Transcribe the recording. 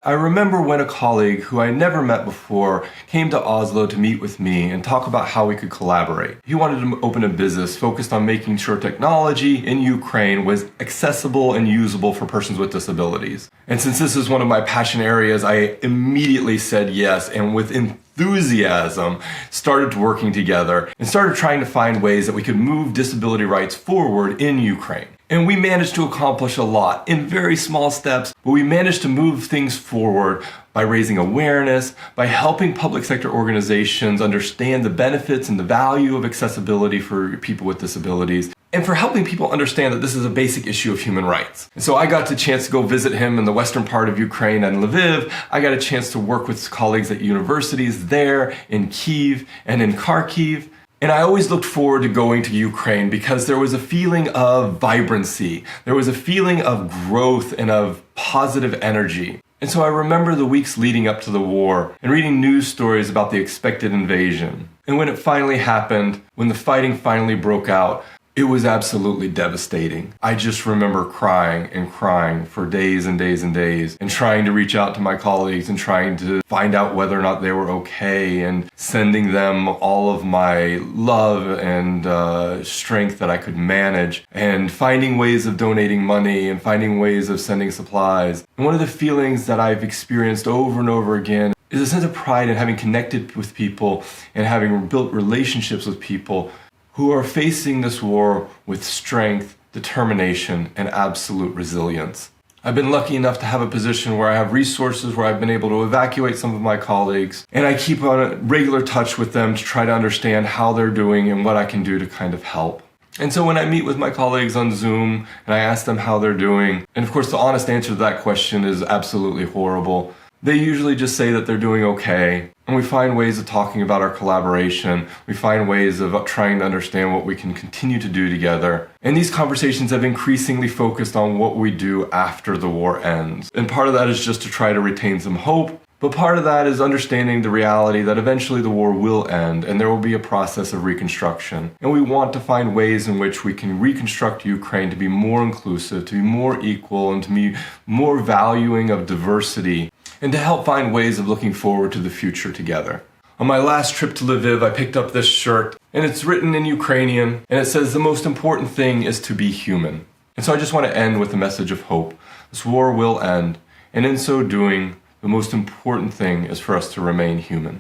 I remember when a colleague who I never met before came to Oslo to meet with me and talk about how we could collaborate. He wanted to open a business focused on making sure technology in Ukraine was accessible and usable for persons with disabilities. And since this is one of my passion areas, I immediately said yes, and with enthusiasm started working together and started trying to find ways that we could move disability rights forward in Ukraine. And we managed to accomplish a lot in very small steps, but we managed to move things forward by raising awareness, by helping public sector organizations understand the benefits and the value of accessibility for people with disabilities, and for helping people understand that this is a basic issue of human rights. And so I got the chance to go visit him in the western part of Ukraine and Lviv. I got a chance to work with colleagues at universities there, in Kyiv and in Kharkiv. And I always looked forward to going to Ukraine because there was a feeling of vibrancy. There was a feeling of growth and of positive energy. And so I remember the weeks leading up to the war and reading news stories about the expected invasion. And when it finally happened, when the fighting finally broke out, it was absolutely devastating. I just remember crying and crying for days and days and days and trying to reach out to my colleagues and trying to find out whether or not they were okay and sending them all of my love and strength that I could manage and finding ways of donating money and finding ways of sending supplies. And one of the feelings that I've experienced over and over again is a sense of pride in having connected with people and having built relationships with people who are facing this war with strength, determination, and absolute resilience. I've been lucky enough to have a position where I have resources, where I've been able to evacuate some of my colleagues, and I keep on regular touch with them to try to understand how they're doing and what I can do to kind of help. And so when I meet with my colleagues on Zoom and I ask them how they're doing, and of course the honest answer to that question is absolutely horrible, they usually just say that they're doing okay. And we find ways of talking about our collaboration. We find ways of trying to understand what we can continue to do together. And these conversations have increasingly focused on what we do after the war ends. And part of that is just to try to retain some hope. But part of that is understanding the reality that eventually the war will end and there will be a process of reconstruction. And we want to find ways in which we can reconstruct Ukraine to be more inclusive, to be more equal, and to be more valuing of diversity, and to help find ways of looking forward to the future together. On my last trip to Lviv, I picked up this shirt, and it's written in Ukrainian, and it says, "The most important thing is to be human." And so I just want to end with a message of hope. This war will end, and in so doing, the most important thing is for us to remain human.